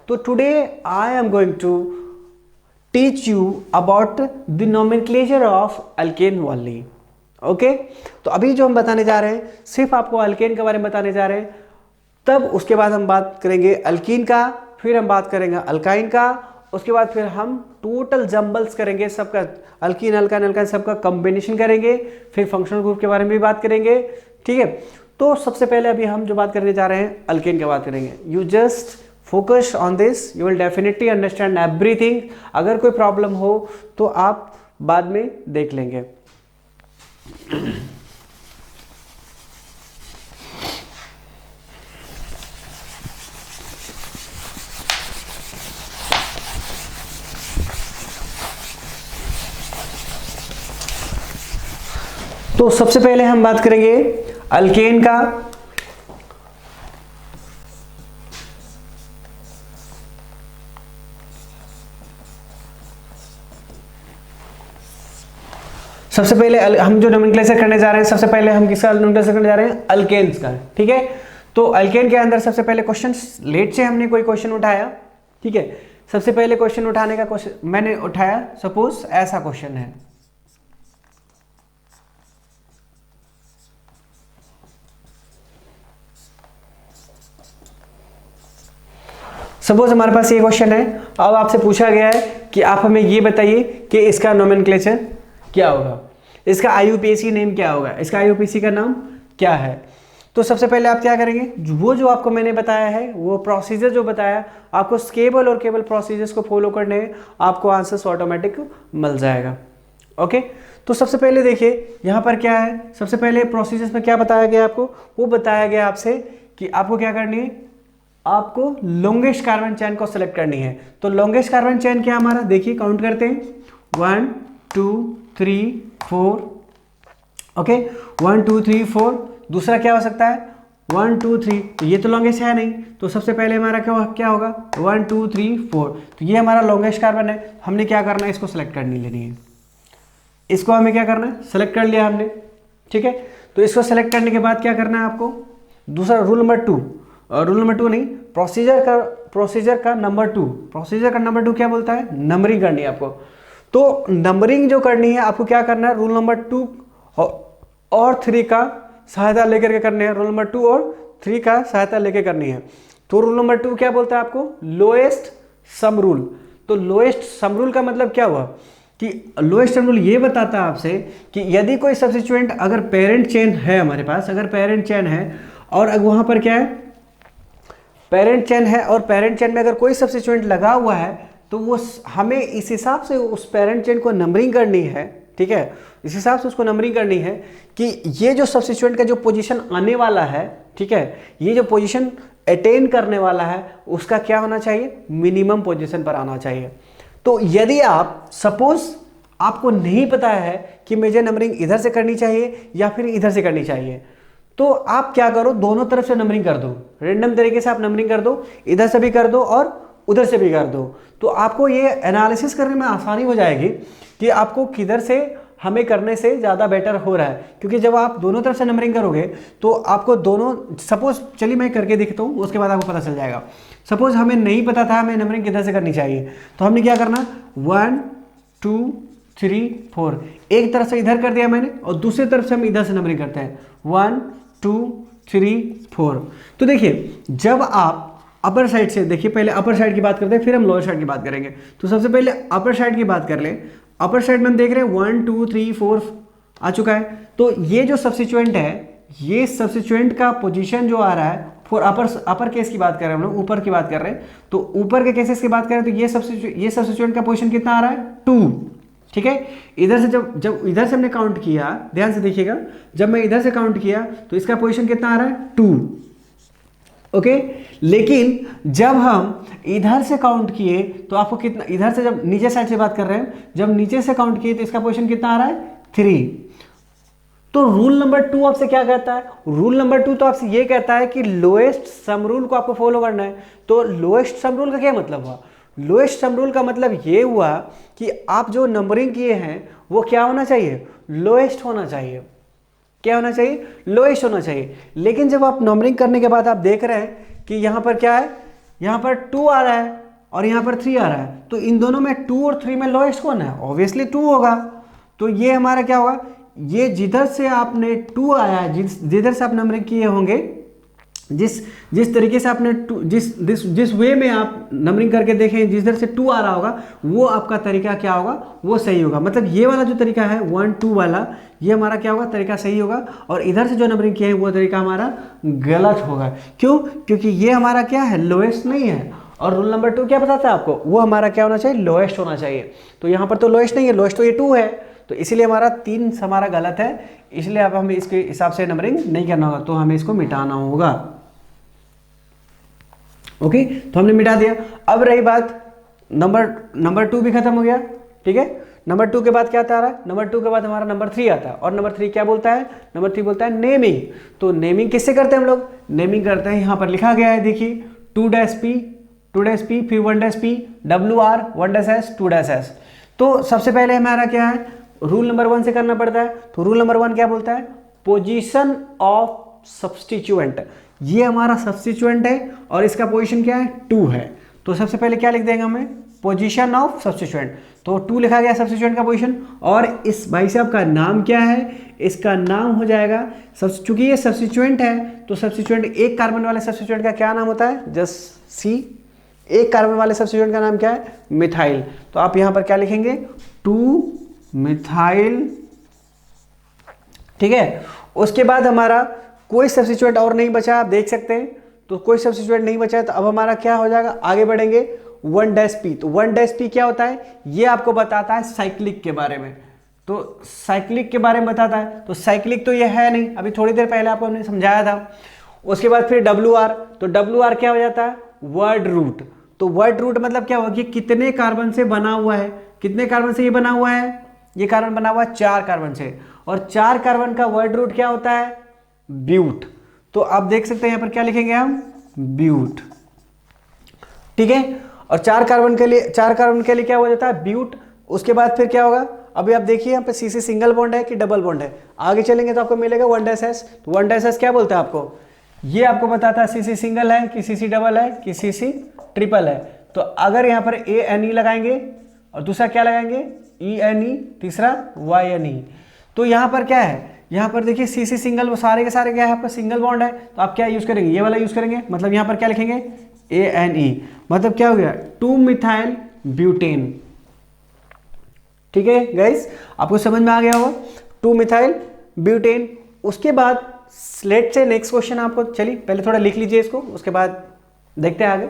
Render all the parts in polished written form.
तो today I am going to teach you about the nomenclature of alkane only. Okay, तो अभी जो हम बताने जा रहे हैं सिर्फ आपको अल्केन के बारे में बताने जा रहे हैं, तब उसके बाद हम बात करेंगे अल्कीन का, फिर हम बात करेंगे अल्काइन का, उसके बाद फिर हम टोटल जंबल्स करेंगे सबका, अल्कीन अल्काइन अल्काइन सबका कॉम्बिनेशन करेंगे, फिर फंक्शनल ग्रुप के बारे में भी बात करेंगे। ठीक है, तो सबसे पहले अभी हम जो बात करने जा रहे हैं अल्केन की बात करेंगे। You just focus on this, you will definitely understand everything. अगर कोई प्रॉब्लम हो तो आप बाद में देख लेंगे। तो सबसे पहले हम बात करेंगे अल्केन का। सबसे पहले हम जो नोमेनक्लेचर करने जा रहे हैं, सबसे पहले हम किसका नोमेनक्लेचर करने जा रहे हैं? अल्केन्स का। ठीक है, तो अल्केन के अंदर सबसे पहले क्वेश्चन, लेट से हमने कोई क्वेश्चन उठाया। ठीक है, सबसे पहले क्वेश्चन उठाने का क्वेश्चन मैंने उठाया, सपोज ऐसा क्वेश्चन है, सपोज हमारे पास ये क्वेश्चन है। अब आपसे पूछा गया है कि आप हमें ये बताइए कि इसका नोमेनक्लेचर क्या होगा, इसका आईयूपीएसी नेम क्या होगा, इसका आईयूपीएसी का नाम क्या है। तो सबसे पहले आप क्या करेंगे, वो जो आपको मैंने बताया है, वो प्रोसीजर जो बताया आपको, केवल और केवल प्रोसीजर्स को फॉलो करने हैं, आपको आंसर्स ऑटोमेटिक मिल जाएगा। ओके, तो सबसे पहले देखिए यहाँ पर क्या है। सबसे पहले प्रोसीजर्स में क्या बताया गया आपको, वो बताया गया आपसे कि आपको क्या करनी है, आपको लॉन्गेस्ट कार्बन चेन को सिलेक्ट करनी है। तो लॉन्गेस्ट कार्बन चेन क्या हमारा, देखिए काउंट करते हैं, 1 2 3 4। ओके, 1 2 3 4। दूसरा क्या हो सकता है, 1 2 3, तो ये तो लॉन्गेस्ट है नहीं, तो सबसे पहले हमारा क्या होगा, 1 2 3 4। तो ये हमारा लॉन्गेस्ट कार्बन है, हमने क्या करना है, इसको सेलेक्ट करनी लेनी है, इसको हमें क्या करना है, सेलेक्ट कर लिया हमने। ठीक है, तो इसको सेलेक्ट करने के बाद क्या करना है आपको, दूसरा रूल नंबर 2, रूल नंबर 2 नहीं, प्रोसीजर का नंबर 2, प्रोसीजर का नंबर 2 क्या बोलता है, नंबरिंग करनी है आपको। तो नंबरिंग जो करनी है आपको क्या करना है, रूल नंबर 2 और 3 का सहायता लेकर के करनी है, रूल नंबर 2 और 3 का सहायता लेकर करनी है। तो रूल नंबर 2 क्या बोलता है आपको, लोएस्ट सम रूल। तो लोएस्ट सम रूल का मतलब क्या हुआ कि लोएस्ट सम रूल ये बताता है आपसे कि यदि कोई सब्स्टिट्यूएंट, अगर पेरेंट चेन है हमारे पास, अगर पेरेंट चेन है और वहां पर क्या है, पेरेंट चेन है और पेरेंट चेन में अगर कोई सब्स्टिट्यूएंट लगा हुआ है, तो वो हमें इस हिसाब से उस पेरेंट चेन को नंबरिंग करनी है। ठीक है, इस हिसाब से उसको नंबरिंग करनी है कि ये जो सब्स्टिट्यूएंट का जो पोजीशन आने वाला है, ठीक है, ये जो पोजीशन अटेन करने वाला है, उसका क्या होना चाहिए, मिनिमम पोजीशन पर आना चाहिए। तो यदि आप सपोज आपको नहीं पता है कि मुझे नंबरिंग इधर से करनी चाहिए या फिर इधर से करनी चाहिए, तो आप क्या करो, दोनों तरफ से नंबरिंग कर दो, रेंडम तरीके से आप नंबरिंग कर दो, इधर से भी कर दो और उधर से भी कर दो। तो आपको ये एनालिसिस करने में आसानी हो जाएगी कि आपको किधर से हमें करने से ज़्यादा बेटर हो रहा है, क्योंकि जब आप दोनों तरफ से नंबरिंग करोगे तो आपको दोनों, सपोज चलिए मैं करके दिखता हूँ, उसके बाद आपको पता चल जाएगा। सपोज हमें नहीं पता था हमें नंबरिंग किधर से करनी चाहिए, तो हमने क्या करना, 1 2 3 4, एक तरफ से इधर कर दिया मैंने और दूसरी तरफ से हम इधर से नंबरिंग करते हैं, 1 2 3 4। तो देखिए जब आप अपर साइड से, देखिए पहले अपर साइड की बात करते हैं फिर हम लोअर साइड की बात करेंगे। तो सबसे पहले अपर साइड की बात कर ले। अपर साइड में हम देख रहे हैं 1 2 3 4 आ चुका है। तो ये जो सब्स्टिट्यूएंट है, ये सब्स्टिट्यूएंट का पोजीशन जो आ रहा है, फॉर अपर केस की बात कर रहे हैं हम लोग, ऊपर की बात कर रहे हैं, तो ऊपर के केसेस की बात करें तो ये सब्स्टिट्यूएंट का पोजीशन कितना आ रहा है, 2। ठीक है, इधर से जब इधर से हमने काउंट किया, ध्यान से देखिएगा, जब मैं इधर से काउंट किया तो इसका पोजीशन कितना आ रहा है, 2। ओके, लेकिन जब हम इधर से काउंट किए तो आपको कितना, इधर से जब नीचे साइड से बात कर रहे हैं, जब नीचे से काउंट किए तो इसका पोजीशन कितना आ रहा है, 3। तो रूल नंबर 2 आपसे क्या कहता है, रूल नंबर 2 तो आपसे ये कहता है कि लोएस्ट सम रूल को आपको फॉलो करना है। तो लोएस्ट सम रूल का क्या मतलब हुआ, लोएस्ट सम रूल का मतलब ये हुआ कि आप जो नंबरिंग किए हैं वो क्या होना चाहिए, लोएस्ट होना चाहिए। क्या होना चाहिए, लोएस्ट होना चाहिए। लेकिन जब आप नंबरिंग करने के बाद आप देख रहे हैं कि यहाँ पर क्या है, यहाँ पर 2 आ रहा है और यहाँ पर 3 आ रहा है, तो इन दोनों में 2 और 3 में लोएस्ट कौन है? ऑब्वियसली 2 होगा। तो ये हमारा क्या होगा, ये जिधर से आपने 2 आया है, जिधर से आप नंबरिंग किए होंगे, जिस तरीके से आपने जिस वे में आप नंबरिंग करके देखें, जिधर से 2 आ रहा होगा, वो आपका तरीका क्या होगा, वो सही होगा। मतलब ये वाला जो तरीका है 1 2 वाला, ये हमारा क्या होगा, तरीका सही होगा। और इधर से जो नंबरिंग किया है वो तरीका हमारा गलत होगा। क्यों? क्योंकि ये हमारा क्या है, लोएस्ट नहीं है। और रूल नंबर 2 क्या बताता है आपको, वो हमारा क्या होना चाहिए, लोएस्ट होना चाहिए। तो यहाँ पर तो लोएस्ट नहीं है, लोएस्ट तो ये 2 है, तो इसीलिए हमारा 3 हमारा गलत है। इसलिए अब हमें इसके हिसाब से नंबरिंग नहीं करना होगा, तो हमें इसको मिटाना होगा। ओके, तो हमने मिटा दिया। अब रही बात नंबर 2 भी खत्म हो गया, ठीक है। नंबर 2 के बाद क्या आता है, नंबर 2 के बाद हमारा नंबर 3 आता है। और नंबर 3 क्या बोलता है, नंबर 3 बोलता है नेमिंग। तो नेमिंग किससे करते हैं हम लोग, नेमिंग करते हैं, यहाँ पर लिखा गया है देखिए 2-P फिर 1-P WR 1-S 2-S। तो सबसे पहले हमारा क्या है, रूल नंबर 1 से करना पड़ता है। तो रूल नंबर 1 क्या बोलता है, पोजीशन ऑफ सब्स्टिट्यूएंट। ये हमारा सब्स्टिट्यूएंट है और इसका पोजीशन क्या है, 2 है। तो सबसे पहले क्या लिख देंगे हमें, पोजीशन ऑफ सब्स्टिट्यूएंट। तो 2 लिखा गया सब्स्टिट्यूएंट का पोजीशन। और इस भाई साहब का नाम क्या है, इसका नाम हो जाएगा, चूंकि ये सब्स्टिट्यूएंट है तो सब्स्टिट्यूएंट, एक कार्बन वाले सब्स्टिट्यूएंट का क्या नाम होता है, जस्ट सी, एक कार्बन वाले सब्स्टिट्यूएंट का नाम क्या है, मिथाइल। तो आप यहां पर क्या लिखेंगे, 2-मिथाइल, ठीक है। उसके बाद हमारा कोई सब्स्टिट्यूएंट और नहीं बचा, आप देख सकते हैं। तो कोई सब्स्टिट्यूएंट नहीं बचा है, तो अब हमारा क्या हो जाएगा, आगे बढ़ेंगे 1-P। तो 1-P क्या होता है, ये आपको बताता है साइक्लिक के बारे में। तो साइक्लिक के बारे में बताता है। तो साइक्लिक तो ये है नहीं, अभी थोड़ी देर पहले आपको हमने समझाया था। उसके बाद फिर WR। तो WR क्या हो जाता है, वर्ड रूट। तो वर्ड रूट मतलब क्या होगा कि कितने कार्बन से बना हुआ है, कितने कार्बन से ये बना हुआ है, ये कार्बन बना हुआ है 4 कार्बन से। और 4 कार्बन का वर्ड रूट क्या होता है, ब्यूट। तो आप देख सकते हैं यहाँ पर क्या लिखेंगे हम, ब्यूट, ठीक है। और 4 कार्बन के लिए क्या हो जाता है, ब्यूट। उसके बाद फिर क्या होगा, अभी आप देखिए यहाँ पे CC सिंगल बॉन्ड है कि डबल बॉन्ड है, आगे चलेंगे तो आपको मिलेगा 1-S। तो 1-S क्या बोलता है आपको, ये आपको बताता है CC सिंगल है कि CC डबल है कि CC ट्रिपल है। तो अगर यहाँ पर ANE लगाएंगे और दूसरा क्या लगाएंगे, ENE, तीसरा YNE। तो यहाँ पर क्या है, यहाँ पर देखिए CC सिंगल, वो सारे के सारे क्या है आपका सिंगल बॉन्ड है। तो आप क्या यूज करेंगे, ये वाला यूज करेंगे। मतलब यहाँ पर क्या लिखेंगे, ANE। मतलब क्या हो गया, 2-मिथाइल ब्यूटेन, ठीक है गाइस, आपको समझ में आ गया होगा, 2-मिथाइल ब्यूटेन। उसके बाद लेट से नेक्स्ट क्वेश्चन आपको, चलिए पहले थोड़ा लिख लीजिए इसको, उसके बाद देखते हैं आगे।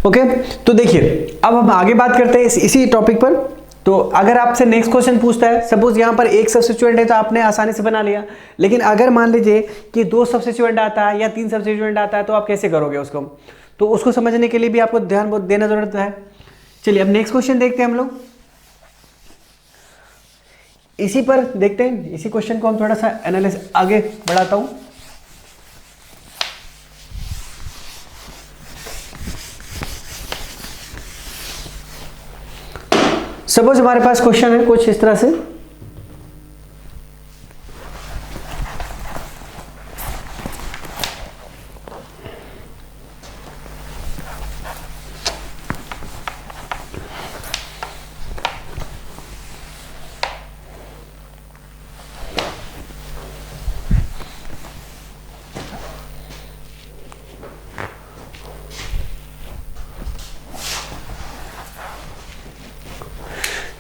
ओके, तो देखिए अब हम आगे बात करते हैं इसी टॉपिक पर। तो अगर आपसे नेक्स्ट क्वेश्चन पूछता है, सपोज यहाँ पर एक सब्स्टिट्यूएंट है तो आपने आसानी से बना लिया, लेकिन अगर मान लीजिए कि 2 सब्स्टिट्यूएंट आता है या 3 सब्स्टिट्यूएंट आता है, तो आप कैसे करोगे उसको। तो उसको समझने के लिए भी आपको ध्यान बहुत देना जरूरत है। चलिए अब नेक्स्ट क्वेश्चन देखते हैं हम लोग, इसी पर देखते हैं, इसी क्वेश्चन को हम थोड़ा सा एनालिसिस आगे बढ़ाता हूं। सपोज हमारे पास क्वेश्चन है कुछ इस तरह से,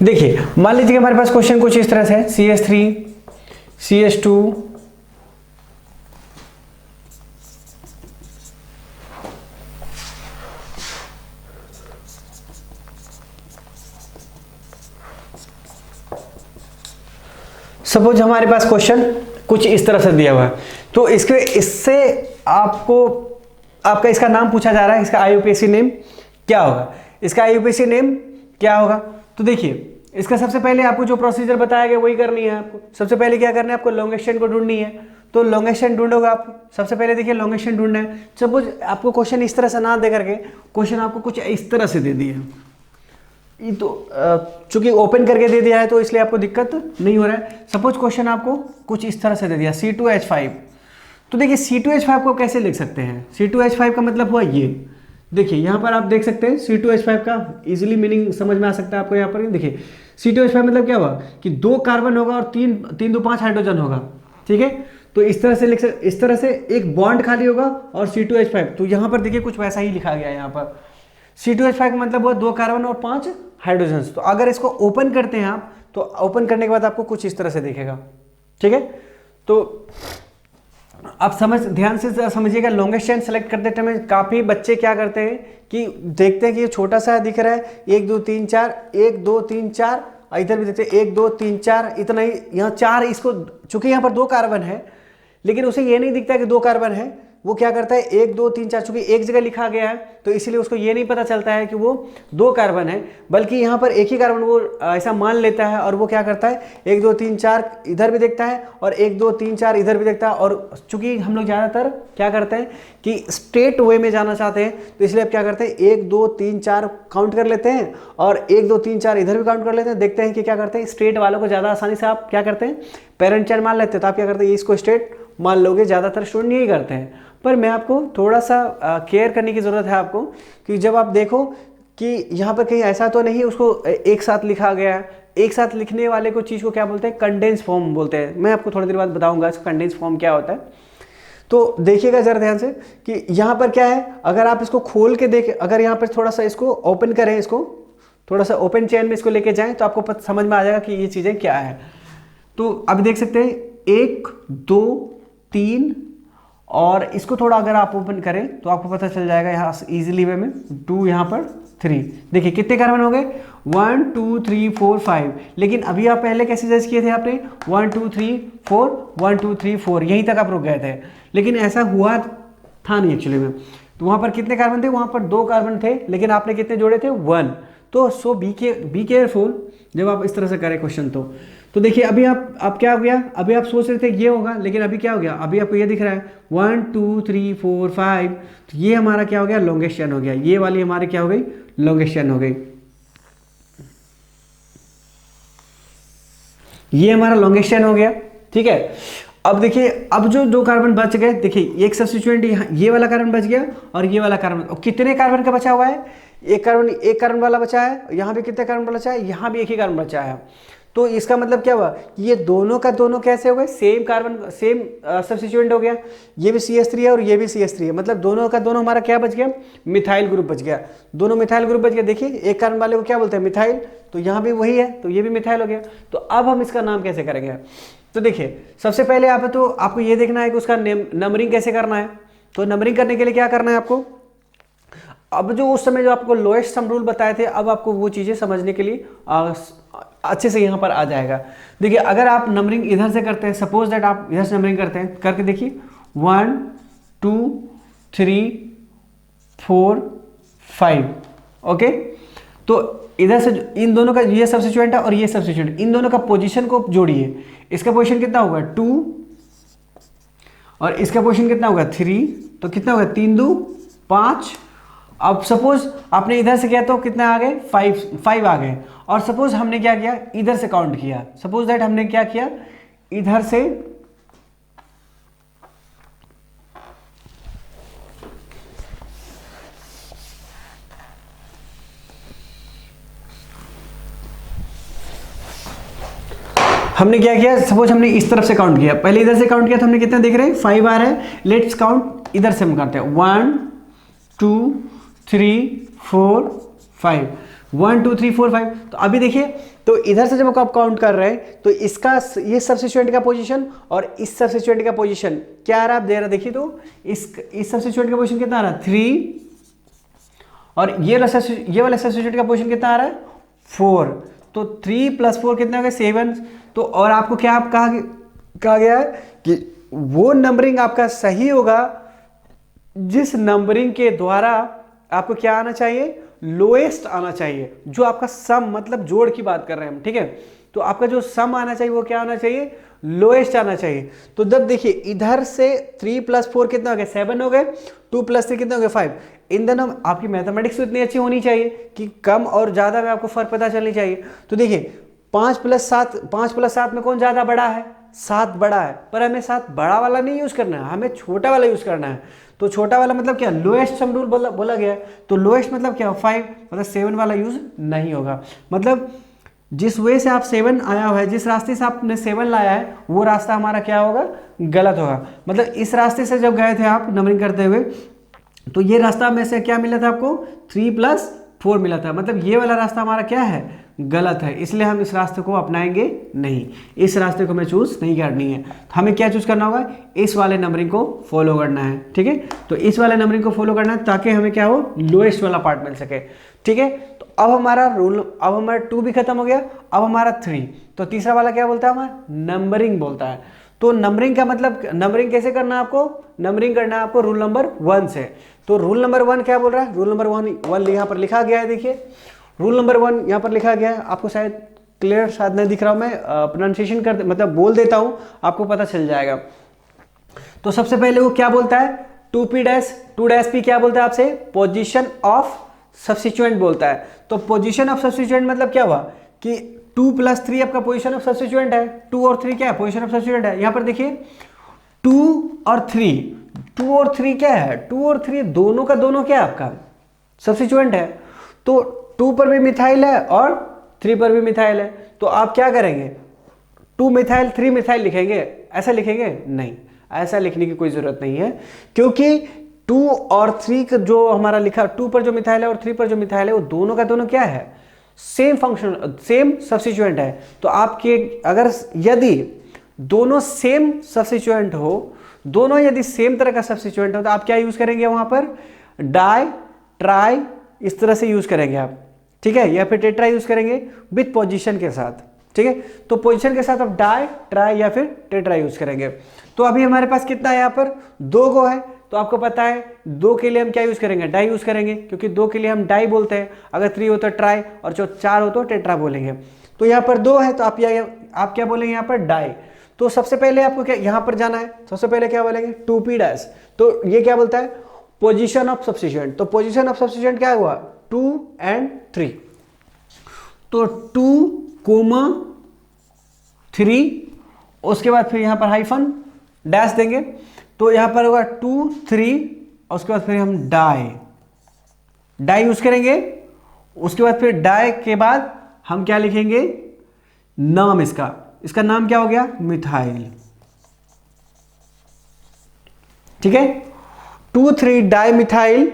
देखिए मान लीजिए कि हमारे पास क्वेश्चन कुछ इस तरह से है, CH3 CH2 सपोज हमारे पास क्वेश्चन कुछ इस तरह से दिया हुआ है, तो इससे आपको आपका इसका नाम पूछा जा रहा है, इसका आईयूपीएसी नेम क्या होगा, इसका आईयूपीएसी नेम क्या होगा। तो देखिए इसका सबसे पहले आपको जो प्रोसीजर बताया गया वही करनी है। आपको सबसे पहले क्या करना है, आपको लॉन्ग एक्सटेंट को ढूंढनी है। तो लॉन्ग एक्सटेंट ढूंढोगे आप, सबसे पहले देखिए लॉन्ग एक्सटेंट ढूंढना है। सपोज आपको क्वेश्चन इस तरह से ना दे करके क्वेश्चन आपको कुछ इस तरह से दे दिया, ये तो चूंकि ओपन करके दे दिया है तो इसलिए आपको दिक्कत नहीं हो रहा है। सपोज क्वेश्चन आपको कुछ इस तरह से दे दिया C2H5, तो देखिए C2H5 को कैसे लिख सकते हैं। C2H5 का मतलब हुआ ये, देखिए यहाँ पर आप देख सकते हैं C2H5 का इजीली मीनिंग समझ में आ सकता है आपको। यहाँ पर देखिए C2H5 मतलब क्या हुआ कि 2 कार्बन होगा और 3 2 5 हाइड्रोजन होगा, ठीक है। तो इस तरह से लिख सकते, इस तरह से एक बॉन्ड खाली होगा और C2H5, तो यहाँ पर देखिए कुछ वैसा ही लिखा गया है। यहाँ पर C2H5 का मतलब हुआ 2 कार्बन और 5 हाइड्रोजन। तो अगर इसको ओपन करते हैं आप, तो ओपन करने के बाद आपको कुछ इस तरह से दिखेगा, ठीक है। तो आप ध्यान से समझिएगा, लॉन्गेस्ट चेन सेलेक्ट करते टाइम काफ़ी बच्चे क्या करते हैं कि देखते हैं कि ये छोटा सा दिख रहा है 1 2 3 4 1 2 3 4, इधर भी देखते हैं 1 2 3 4, इतना ही, यहाँ 4, इसको चूंकि यहाँ पर 2 कार्बन है लेकिन उसे ये नहीं दिखता कि 2 कार्बन है, वो क्या करता है 1 2 3 4, चूंकि एक जगह लिखा गया है तो इसीलिए उसको ये नहीं पता चलता है कि वो 2 कार्बन है, बल्कि यहाँ पर एक ही कार्बन वो ऐसा मान लेता है और वो क्या करता है 1 2 3 4 इधर भी देखता है और 1 2 3 4 इधर भी देखता है। और चूंकि हम लोग ज़्यादातर क्या करते हैं कि स्ट्रेट वे में जाना चाहते हैं, तो इसलिए आप क्या करते हैं 1 2 3 4 काउंट कर लेते हैं और 1 2 3 4 इधर भी काउंट कर लेते हैं। देखते हैं कि क्या करते हैं, स्ट्रेट वालों को ज़्यादा आसानी से आप क्या करते हैं पेरेंट चेन मान लेते हैं, तो आप क्या करते हैं इसको स्ट्रेट मान लोगे। ज़्यादातर स्टूडेंट यही करते हैं, पर मैं आपको थोड़ा सा केयर करने की ज़रूरत है आपको, कि जब आप देखो कि यहाँ पर कहीं ऐसा तो नहीं उसको एक साथ लिखा गया है। एक साथ लिखने वाले को चीज़ को क्या बोलते हैं, कंडेंस फॉर्म बोलते हैं। मैं आपको थोड़ी देर बाद बताऊंगा इसका कंडेंस फॉर्म क्या होता है। तो देखिएगा ज़रा ध्यान से कि यहाँ पर क्या है, अगर आप इसको खोल के देखें, अगर यहाँ पर थोड़ा सा इसको ओपन करें, इसको थोड़ा सा ओपन चेन में इसको लेके जाएँ तो आपको समझ में आ जाएगा कि ये चीज़ें क्या है। तो अब देख सकते हैं 1 2 3, और इसको थोड़ा अगर आप ओपन करें तो आपको पता चल जाएगा यहाँ इजीली वे में 2, यहाँ पर 3। देखिए कितने कार्बन हो गए 1 2 3 4 5, लेकिन अभी आप पहले कैसे जज किए थे आपने 1 2 3 4 1 2 3 4, यहीं तक आप रुक गए थे, लेकिन ऐसा हुआ था नहीं एक्चुअली में। तो वहाँ पर कितने कार्बन थे, वहाँ पर 2 कार्बन थे, लेकिन आपने कितने जोड़े थे 1। तो सो बी केयरफुल जब आप इस तरह से करें क्वेश्चन। तो देखिए अभी आप क्या हो गया, अभी आप सोच रहे थे ये होगा, लेकिन अभी क्या हो गया, अभी आपको ये दिख रहा है 1 2 3 4 5, तो ये हमारा क्या हो गया लॉन्गेस्ट चेन हो गया। ये वाली हमारी क्या हो गई लॉन्गेस्ट चेन हो गई, ये हमारा लॉन्गेस्ट चेन हो गया, ठीक है। अब देखिए अब जो 2 कार्बन बच गए, देखिए एक सब्स्टिट्यूएंट यहाँ ये वाला कार्बन बच गया और ये वाला कार्बन, और कितने कार्बन का बचा हुआ है, एक कार्बन वाला बचा है। यहाँ भी कितने कार्बन बचा है, यहाँ भी एक ही कार्बन बचा है। तो इसका मतलब क्या हुआ, ये दोनों का दोनों कैसे हो गए, सेम कार्बन सेम सब्स्टिट्यूएंट हो गया। ये भी CH3 है और ये भी CH3 है, मतलब दोनों का दोनों हमारा क्या बच गया, मिथाइल ग्रुप बच गया। दोनों मिथाइल ग्रुप बच गया। देखिए एक कार्बन वाले को क्या बोलते हैं मिथाइल, तो यहाँ भी वही है, तो ये भी मिथाइल हो गया। तो अब हम इसका नाम कैसे करेंगे, तो देखिए सबसे पहले आपको ये देखना है कि उसका नंबरिंग कैसे करना है। तो नंबरिंग करने के लिए क्या करना है आपको, अब जो उस समय जो आपको लोएस्ट सम रूल बताए थे, अब आपको वो चीज़ें समझने के लिए अच्छे से यहाँ पर आ जाएगा। देखिए अगर आप नंबरिंग इधर से करते हैं, सपोज दैट आप इधर से नंबरिंग करते हैं, करके देखिए 1 2 3 4 5, ओके। तो इधर से इन दोनों का ये सब्स्टिट्यूएंट है और ये सब्स्टिट्यूएंट, इन दोनों का पोजीशन को जोड़िए। इसका पोजीशन कितना होगा 2 और इसका पोजीशन कितना होगा 3, तो कितना होगा 3 2 5। अब सपोज आपने इधर से किया तो कितना आ गए 5 आ गए, और सपोज हमने क्या किया इधर से काउंट किया, सपोज दैट हमने क्या किया इधर से हमने क्या किया, सपोज हमने इस तरफ से काउंट किया, पहले इधर से काउंट किया तो हमने कितना देख रहे हैं 5 आ रहा है। लेट्स काउंट इधर से हम करते हैं 1 2 3 4 5, 1 2 3 4 5। तो अभी देखिए तो इधर से जब आप काउंट कर रहे हैं तो इसका ये सब्स्टिट्यूएंट का पोजीशन और इस सब्स्टिट्यूएंट का पोजीशन क्या आ रहा है आप दे रहा है, देखिए तो इस सब्स्टिट्यूएंट का पोजीशन कितना आ रहा है 3, और ये वाला सब्स्टिट्यूएंट का पोजीशन कितना आ रहा है 4। तो 3 + 4 कितना हो गया 7। तो और आपको क्या आप कहा गया है कि वो नंबरिंग आपका सही होगा जिस नंबरिंग के द्वारा आपको क्या आना चाहिए, लोएस्ट आना चाहिए, जो आपका सम मतलब जोड़ की बात कर रहे हैं हम, ठीक है। तो आपका जो सम आना चाहिए वो क्या आना चाहिए, लोएस्ट आना चाहिए। तो जब देखिए इधर से 3 + 4 कितना हो गया 7 हो गए, 2 + 3 कितना हो गया 5। इन दोनों आपकी मैथमेटिक्स तो इतनी अच्छी होनी चाहिए कि कम और ज्यादा में आपको फर्क पता चलनी चाहिए। तो देखिए 5 + 7 में कौन ज्यादा बड़ा है, 7 बड़ा है, पर हमें 7 बड़ा वाला नहीं यूज करना है, हमें छोटा वाला यूज करना है। तो छोटा वाला मतलब क्या, लोएस्ट सम रूल बोला गया है। तो लोएस्ट मतलब क्या 5, मतलब 7 वाला यूज नहीं होगा। मतलब जिस वे से आप 7 आया हुआ है, जिस रास्ते से आपने 7 लाया है, वो रास्ता हमारा क्या होगा, गलत होगा। मतलब इस रास्ते से जब गए थे आप नंबरिंग करते हुए, तो ये रास्ता में से क्या मिला था आपको, 3 + 4 मिला था। मतलब ये वाला रास्ता हमारा क्या है, गलत है, इसलिए हम इस रास्ते को अपनाएंगे नहीं, इस रास्ते को हमें चूज नहीं करनी है। तो हमें क्या चूज करना होगा, इस वाले नंबरिंग को फॉलो करना है, ठीक है। तो इस वाले नंबरिंग को फॉलो करना है ताकि हमें क्या हो, लोएस्ट वाला पार्ट मिल सके, ठीक है। तो अब हमारा रूल, अब हमारा 2 भी खत्म हो गया, अब हमारा 3। तो तीसरा वाला क्या बोलता है, हमारा नंबरिंग बोलता है। तो नंबरिंग का मतलब, नंबरिंग कैसे करना है आपको, नंबरिंग करना है आपको रूल नंबर 1 से। तो रूल नंबर 1 क्या बोल रहा है, रूल नंबर 1 यहाँ पर लिखा गया है, देखिए रूल नंबर 1 यहाँ पर लिखा गया है, आपको शायद क्लियर शायद नहीं दिख रहा हूँ, मैं प्रोनाउंसिएशन कर मतलब बोल देता हूँ, आपको पता चल जाएगा। तो सबसे पहले वो क्या बोलता है, 2p क्या बोलता है आपसे, पोजीशन ऑफ सब्स्टिट्यूएंट बोलता है। तो पोजीशन ऑफ सब्स्टिट्यूएंट मतलब क्या हुआ कि 2 + 3 आपका पोजीशन ऑफ सब्स्टिट्यूएंट है, 2 और 3 क्या है, पोजीशन ऑफ सब्स्टिट्यूएंट है। यहाँ पर देखिए 2 और 3 क्या है, 2 और 3 दोनों का दोनों क्या है, आपका सब्स्टिट्यूएंट है। तो 2 पर भी मिथाइल है और 3 पर भी मिथाइल है। तो आप क्या करेंगे, 2 मिथाइल 3 मिथाइल लिखेंगे, ऐसा लिखेंगे नहीं, ऐसा लिखने की कोई जरूरत नहीं है, क्योंकि 2 और 3 का जो हमारा लिखा, 2 पर जो मिथाइल है और 3 पर जो मिथाइल है, वो दोनों का दोनों क्या है, सेम फंक्शन, सेम सब्स्टिट्यूएंट है। तो आपके अगर यदि दोनों सेम सब्स्टिट्यूएंट हो, दोनों यदि सेम तरह का सब्स्टिट्यूएंट हो, तो आप क्या यूज करेंगे वहां पर, डाई, ट्राई, इस तरह से यूज करेंगे आप, ठीक है, या फिर टेट्रा यूज करेंगे विथ पोजीशन के साथ, ठीक है। तो पोजीशन के साथ आप डाई, ट्राई या फिर टेट्रा यूज करेंगे। तो अभी हमारे पास कितना है, यहाँ पर 2 गो है। तो आपको पता है 2 के लिए हम क्या यूज करेंगे, डाई यूज करेंगे, क्योंकि 2 के लिए हम डाई बोलते हैं। अगर 3 हो तो ट्राई, और जो 4 हो तो टेट्रा बोलेंगे। तो यहाँ पर 2 है, तो आप क्या बोलेंगे यहाँ पर, डाई। तो सबसे पहले आपको क्या यहाँ पर जाना है, सबसे पहले क्या बोलेंगे, 2p'। तो ये क्या बोलता है, पोजीशन ऑफ सब्स्टिट्यूएंट। तो पोजीशन ऑफ सब्स्टिट्यूएंट क्या हुआ, 2 और 3। तो 2, 3, उसके बाद फिर यहां पर हाइफन डैश देंगे। तो यहां पर होगा 2, 3, और उसके बाद फिर हम डाई यूज करेंगे। उसके बाद फिर डाई के बाद हम क्या लिखेंगे, नाम, इसका नाम क्या हो गया, मिथाइल, ठीक है। 2, 3 डाई मिथाइल,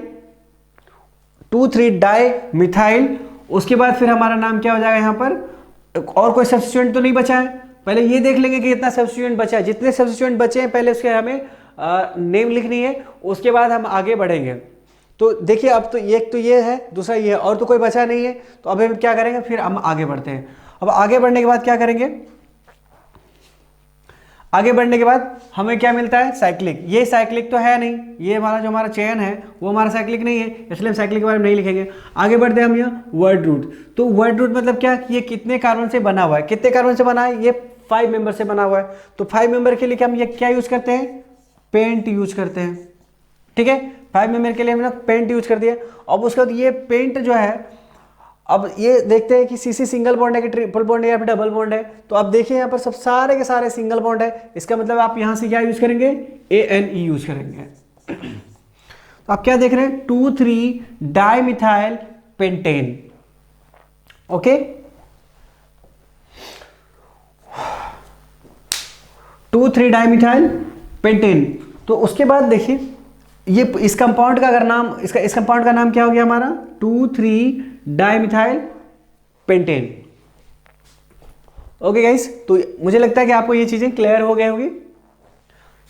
2, 3 डाई मिथाइल। उसके बाद फिर हमारा नाम क्या हो जाएगा, यहां पर और कोई सब्स्टिट्यूएंट तो नहीं बचा है। पहले ये देख लेंगे कि कितना सब्स्टिट्यूएंट बचा है, जितने सब्स्टिट्यूएंट बचे हैं पहले उसके हमें नेम लिखनी है, उसके बाद हम आगे बढ़ेंगे। तो देखिए अब तो एक तो ये है, दूसरा ये है, और तो कोई बचा नहीं है। तो अब हम क्या करेंगे, फिर हम आगे बढ़ते हैं। अब आगे बढ़ने के बाद क्या करेंगे, आगे बढ़ने के बाद हमें क्या मिलता है, साइक्लिक। ये साइक्लिक तो है नहीं, ये हमारा जो हमारा चयन है वो हमारा साइक्लिक नहीं है, इसलिए हम साइक्लिक के बारे में नहीं लिखेंगे। आगे बढ़ते हैं हम यहाँ वर्ड रूट। तो वर्ड रूट मतलब क्या, ये कितने कार्बन से बना हुआ है, कितने कार्बन से बना है, ये 5 मेंबर से बना हुआ है। तो 5 मेंबर के लिए हम ये क्या यूज करते हैं, पेंट यूज करते हैं, ठीक है। 5 मेंबर के लिए हमने पेंट यूज कर दिया। अब उसके बाद ये पेंट जो है, अब ये देखते हैं कि सीसी सिंगल बॉन्ड है कि ट्रिपल बॉन्ड है या फिर डबल बॉन्ड है। तो अब देखिए यहाँ पर सब सारे के सारे सिंगल बॉन्ड है, इसका मतलब आप यहाँ से क्या यूज करेंगे, ANE यूज करेंगे। तो आप क्या देख रहे हैं, 2, 3 di methyl pentane, okay. 2, 3 di methyl pentane. तो उसके बाद देखिए ये इस कंपाउंड का अगर नाम, इस कंपाउंड का नाम क्या हो गया हमारा, 2, 3 डाइमिथाइल पेंटेन, ओके गाइस। तो मुझे लगता है कि आपको ये चीजें क्लियर हो गई होगी।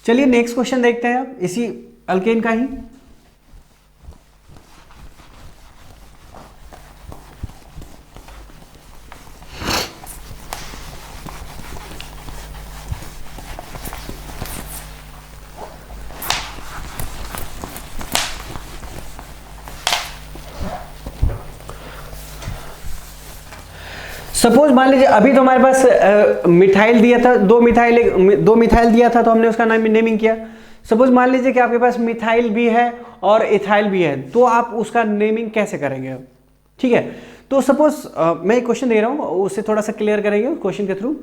चलिए नेक्स्ट क्वेश्चन देखते हैं अब इसी अल्केन का ही। सपोज मान लीजिए अभी तो हमारे पास मिथाइल दिया था, दो मिथाइल दिया था तो हमने उसका नाम नेमिंग किया। सपोज मान लीजिए कि आपके पास मिथाइल भी है और इथाइल भी है, तो आप उसका नेमिंग कैसे करेंगे? ठीक है, तो सपोज मैं एक क्वेश्चन दे रहा हूं, उससे थोड़ा सा क्लियर करेंगे क्वेश्चन के थ्रू।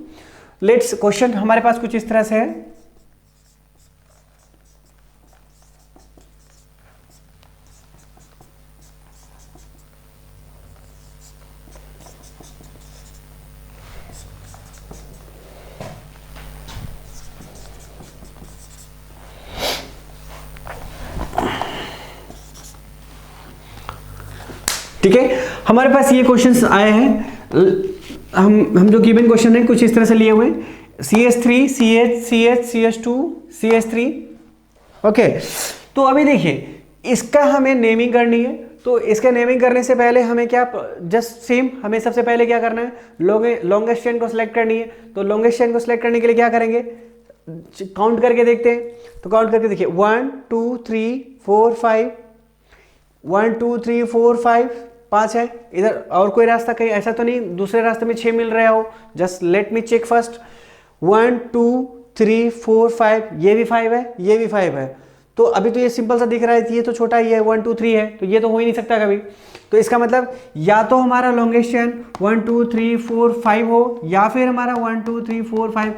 लेट्स क्वेश्चन हमारे पास कुछ इस तरह से है। ठीक है, हमारे पास ये क्वेश्चंस आए हैं, हम जो गिवन क्वेश्चन है कुछ इस तरह से लिए हुए CH3 CH CH CH2 CH3। Okay, तो अभी देखिए इसका हमें नेमिंग करनी है। तो इसका नेमिंग करने से पहले हमें क्या, जस्ट सेम हमें सबसे पहले क्या करना है, लॉन्गेस्ट चेन को सिलेक्ट करनी है। तो लॉन्गेस्ट चेन को सिलेक्ट करने के लिए क्या करेंगे, काउंट करके देखते हैं। तो काउंट करके देखिए 1 2 3 4 5, 1 2 3 4 5, 5 है। इधर और कोई रास्ता कहीं ऐसा तो नहीं दूसरे रास्ते में 6 मिल रहा हो? Just let me check first. 1 2 3 4 5, ये भी 5 है, ये भी 5 है। तो अभी तो ये सिंपल सा दिख रहा है, ये तो छोटा ही है, 1 2 3 है, तो ये तो हो ही नहीं सकता कभी। तो इसका मतलब या तो हमारा लॉन्गेस्ट चेन 1 2 3 4 5 हो, या फिर हमारा 1 2 3 4 5।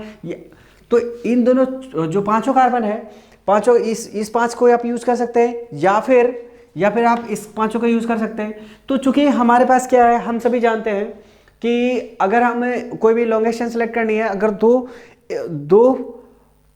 तो इन दोनों जो पांचों कार्बन है, पांचों इस 5 को आप यूज कर सकते हैं, या फिर आप इस पांचों का यूज कर सकते हैं। तो चूंकि हमारे पास क्या है, हम सभी जानते हैं कि अगर हमें कोई भी लॉन्गेस्ट चेन सेलेक्ट करनी है, अगर दो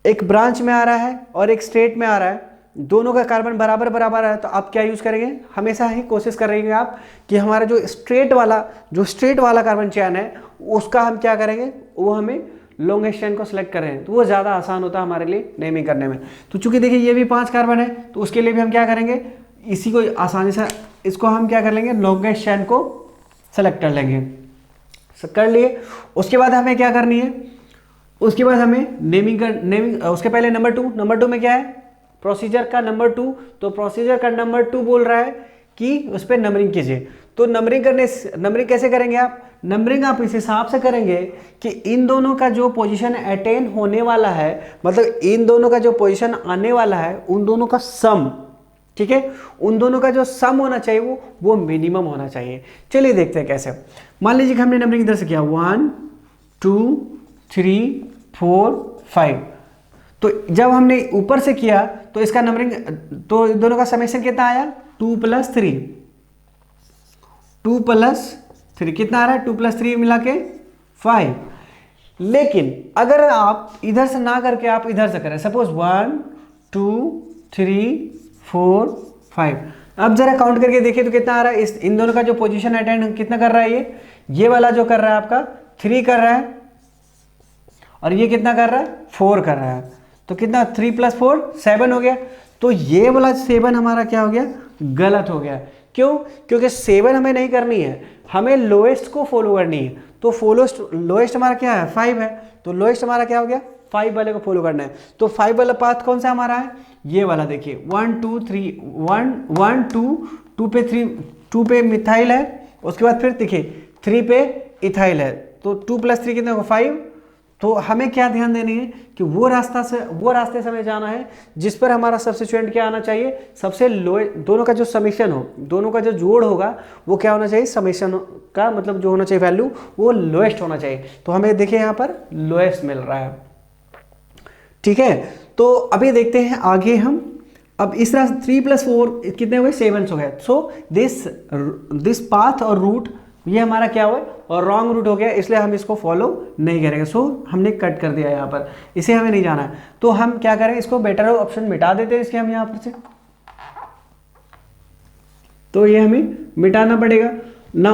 एक ब्रांच में आ रहा है और एक स्ट्रेट में आ रहा है, दोनों का कार्बन बराबर बराबर है, तो आप क्या यूज करेंगे, हमेशा ही कोशिश करेंगे आप कि हमारा जो स्ट्रेट वाला कार्बन चेन है उसका हम क्या करेंगे, वो हमें लॉन्गेस्ट चेन को सिलेक्ट करें, तो वो ज़्यादा आसान होता है हमारे लिए नेमिंग करने में। तो चूंकि देखिए ये भी 5 कार्बन है, तो उसके लिए भी हम क्या करेंगे, इसी को आसानी से इसको हम क्या कर लेंगे, लॉन्गेस्ट चेन को सेलेक्ट कर लेंगे। कर लिए, उसके बाद हमें क्या करनी है, उसके बाद हमें नेमिंग उसके पहले नंबर टू में क्या है, प्रोसीजर का नंबर 2। तो प्रोसीजर का नंबर 2 बोल रहा है कि उस पर नंबरिंग कीजिए। तो नंबरिंग कैसे करेंगे आप, नंबरिंग आप इस हिसाब से करेंगे कि इन दोनों का जो पोजीशन अटेन होने वाला है, मतलब इन दोनों का जो पोजीशन आने वाला है, उन दोनों का सम, ठीक है, उन दोनों का जो सम होना चाहिए वो मिनिमम होना चाहिए। चलिए देखते हैं कैसे। मान लीजिए कि हमने नंबरिंग इधर से किया 1 2 3 4 5। तो जब हमने ऊपर से किया तो इसका नंबरिंग, तो दोनों का समेशन कितना आया, 2 + 3, 2 + 3 कितना आ रहा है, 2 + 3 मिला के 5। लेकिन अगर आप इधर से ना करके आप इधर से करें, सपोज 1 2 3 4 5, अब जरा काउंट करके देखिए तो कितना आ रहा है। इन दोनों का जो पोजीशन अटेंड कितना कर रहा है, ये वाला जो कर रहा है आपका 3 कर रहा है, और ये कितना कर रहा है, 4 कर रहा है। तो कितना, 3 + 4 7 हो गया। तो ये वाला 7 हमारा क्या हो गया, गलत हो गया। क्यों, क्योंकि 7 हमें नहीं करनी है, हमें लोएस्ट को फॉलो करनी है। तो लोएस्ट हमारा क्या है, 5 है। तो लोएस्ट हमारा क्या हो गया, 5 वाले को फॉलो करना है। तो 5 वाला पाथ कौन सा हमारा है, ये वाला देखिए 1 2 3 1 2 पे 3, 2 पे मिथाइल है, उसके बाद फिर देखिए 3 पे इथाइल है। तो 2 + 3 कितना होगा, 5। तो हमें क्या ध्यान देनी है कि वो रास्ते से हमें जाना है जिस पर हमारा सब्स्टिट्यूएंट क्या आना चाहिए, सबसे लो, दोनों का जो समेशन हो, दोनों का जो जोड़ होगा वो क्या होना चाहिए, समेशन का मतलब जो होना चाहिए वैल्यू वो लोएस्ट होना चाहिए। तो हमें देखिए यहाँ पर लोएस्ट मिल रहा है, ठीक है। तो अभी देखते हैं आगे हम, अब इस तरह 3 + 4 कितने हुए, 7 हो गए। सो दिस पाथ और रूट ये हमारा क्या हुआ, और रॉन्ग रूट हो गया, इसलिए हम इसको फॉलो नहीं करेंगे। सो हमने कट कर दिया यहाँ पर, इसे हमें नहीं जाना है। तो हम क्या करें, इसको बेटर ऑप्शन मिटा देते हैं इसके हम यहाँ पर से, तो ये हमें मिटाना पड़ेगा ना।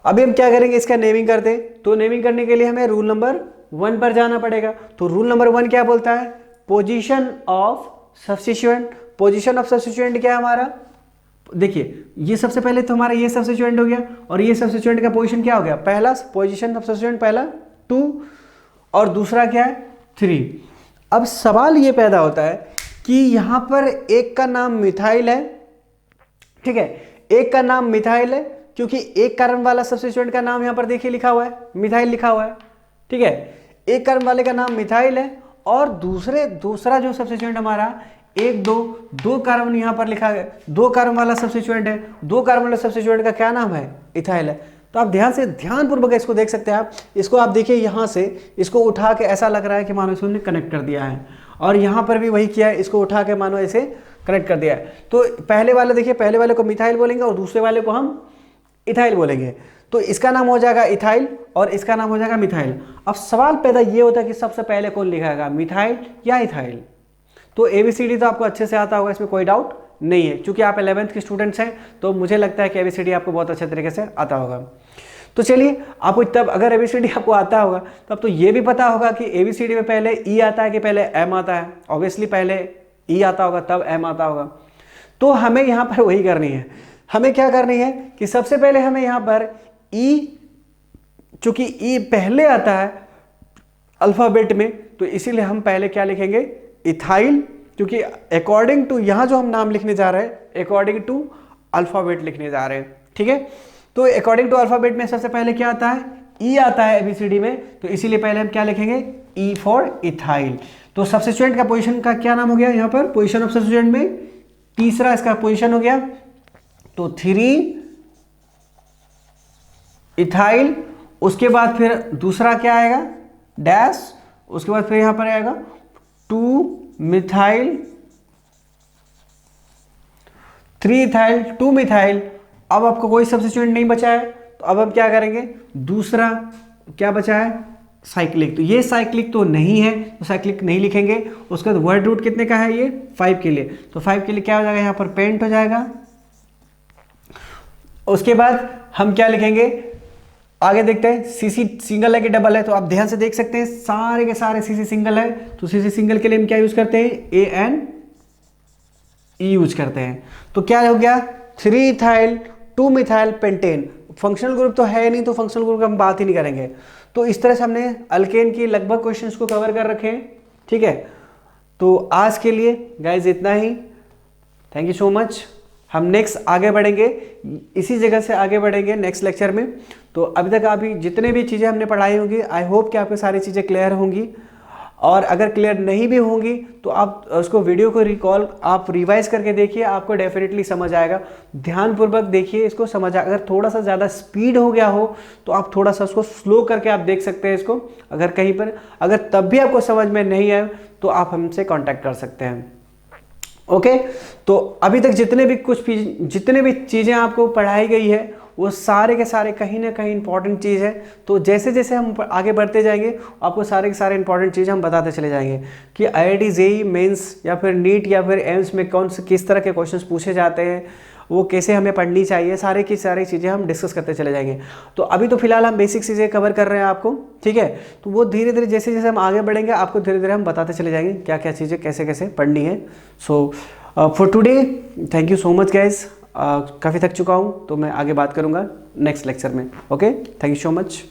अभी हम क्या करेंगे, इसका नेमिंग करते हैं। तो नेमिंग करने के लिए हमें रूल नंबर 1 पर जाना पड़ेगा। तो रूल नंबर 1 क्या बोलता है, position of substituent. Position of substituent क्या है हमारा, देखिए ये सबसे पहले तो हमारा ये सब्स्टिट्यूएंट हो गया, और ये सब्स्टिट्यूएंट का पोजीशन क्या हो गया, पहला पोजीशन ऑफ सब्स्टिट्यूएंट पहला 2, और दूसरा क्या है 3। अब सवाल ये पैदा होता है कि यहाँ पर एक का नाम मिथाइल है, ठीक है, एक का नाम मिथाइल है, क्योंकि एक कार्बन वाला सब्स्टिट्यूएंट का नाम यहाँ पर देखिए लिखा हुआ है, मिथाइल लिखा हुआ है, ठीक है। एक कार्बन वाले का नाम मिथाइल है और दूसरा जो सब्स्टिट्यूएंट हमारा दो कार्बन यहाँ पर लिखा है, 2 कार्बन वाला सब्स्टिट्यूएंट है, 2 कार्बन वाले सब्स्टिट्यूएंट का क्या नाम है, इथाइल है। तो आप ध्यानपूर्वक इसको देख सकते हैं। आप इसको आप देखिए, यहाँ से इसको उठा के ऐसा लग रहा है कि मानो इसको कनेक्ट कर दिया है, और यहाँ पर भी वही किया है, इसको उठा के मानो ऐसे कनेक्ट कर दिया है। तो पहले वाले देखिए, पहले वाले को मिथाइल बोलेंगे और दूसरे वाले को हम इथाइल बोलेंगे। तो इसका नाम हो जाएगा इथाइल और इसका नाम हो जाएगा मिथाइल। अब सवाल पैदा ये होता है कि सबसे पहले कौन लिखाएगा, मिथाइल या इथाइल। तो ABCD तो आपको अच्छे से आता होगा, इसमें कोई डाउट नहीं है, क्योंकि आप 11th के स्टूडेंट्स हैं, तो मुझे लगता है कि ABCD आपको बहुत अच्छे तरीके से आता होगा। तो चलिए, आपको तब अगर ABCD आपको आता होगा तब तो ये भी पता होगा कि ABCD में पहले E आता है कि पहले M आता है। ऑब्वियसली पहले E आता होगा तब M आता होगा। तो हमें यहाँ पर वही करनी है, हमें क्या करनी है कि सबसे पहले हमें यहाँ पर E, चूंकि E पहले आता है अल्फ़ाबेट में, तो इसीलिए हम पहले क्या लिखेंगे, इथाइल, क्योंकि अकॉर्डिंग टू यहाँ जो हम नाम लिखने जा रहे हैं अकॉर्डिंग टू अल्फ़ाबेट लिखने जा रहे हैं, ठीक है। तो अकॉर्डिंग टू अल्फ़ाबेट में सबसे पहले क्या आता है, E आता है ABCD में, तो इसीलिए पहले हम क्या लिखेंगे, E फॉर इथाइल। तो सब्स्टिट्यूएंट का पोजीशन का क्या नाम हो गया यहाँ पर, पोजीशन ऑफ सब्स्टिट्यूएंट में तीसरा इसका पोजीशन हो गया, तो 3 इथाइल। उसके बाद फिर दूसरा क्या आएगा, डैश, उसके बाद फिर यहां पर आएगा 2 मिथाइल, 3 इथाइल, 2 मिथाइल। अब आपको कोई सब्स्टिट्यूएंट नहीं बचा है, तो अब हम क्या करेंगे, दूसरा क्या बचा है, साइक्लिक। तो ये साइक्लिक तो नहीं है, तो साइक्लिक नहीं लिखेंगे। उसके बाद वर्ड रूट कितने का है, ये 5 के लिए, तो 5 के लिए क्या हो जाएगा, यहाँ पर पेंट हो जाएगा। उसके बाद हम क्या लिखेंगे, आगे देखते हैं, CC सिंगल है कि डबल है। तो आप ध्यान से देख सकते हैं, सारे के सारे CC सिंगल है, तो CC सिंगल के लिए हम क्या यूज करते हैं, ANE यूज करते हैं। तो क्या हो गया, 3 ethyl, 2 methyl pentane. Functional group तो है नहीं, तो फंक्शनल ग्रुप की हम बात ही नहीं करेंगे। तो इस तरह से हमने अल्केन की लगभग क्वेश्चंस को कवर कर रखे हैं, ठीक है। तो आज के लिए गाइज इतना ही, थैंक यू सो मच। हम नेक्स्ट आगे बढ़ेंगे, इसी जगह से आगे बढ़ेंगे नेक्स्ट लेक्चर में। तो अभी तक अभी जितने भी चीज़ें हमने पढ़ाई होंगी, आई होप कि आपको सारी चीज़ें क्लियर होंगी, और अगर क्लियर नहीं भी होंगी तो आप उसको वीडियो को रिकॉल आप रिवाइज करके देखिए, आपको डेफिनेटली समझ आएगा। ध्यानपूर्वक देखिए, इसको समझ अगर थोड़ा सा ज़्यादा स्पीड हो गया हो तो आप थोड़ा सा उसको स्लो करके आप देख सकते हैं इसको। अगर कहीं पर अगर तब भी आपको समझ में नहीं आए तो आप हमसे कॉन्टैक्ट कर सकते हैं, ओके। तो अभी तक जितने भी चीज़ें आपको पढ़ाई गई है वो सारे के सारे कहीं ना कहीं इंपॉर्टेंट चीज़ है। तो जैसे जैसे हम आगे बढ़ते जाएंगे आपको सारे के सारे इंपॉर्टेंट चीज़ें हम बताते चले जाएंगे कि IIT JEE मेंस या फिर नीट या फिर एम्स में किस तरह के क्वेश्चंस पूछे जाते हैं, वो कैसे हमें पढ़नी चाहिए, सारे की सारी चीज़ें हम डिस्कस करते चले जाएंगे। तो अभी तो फिलहाल हम बेसिक चीज़ें कवर कर रहे हैं आपको, ठीक है। तो वो धीरे धीरे जैसे जैसे हम आगे बढ़ेंगे आपको धीरे धीरे हम बताते चले जाएंगे क्या क्या चीज़ें कैसे कैसे पढ़नी है। So for today thank you so much guys. काफ़ी थक चुका हूँ, तो मैं आगे बात करूँगा नेक्स्ट लेक्चर में, okay. Thank you so much.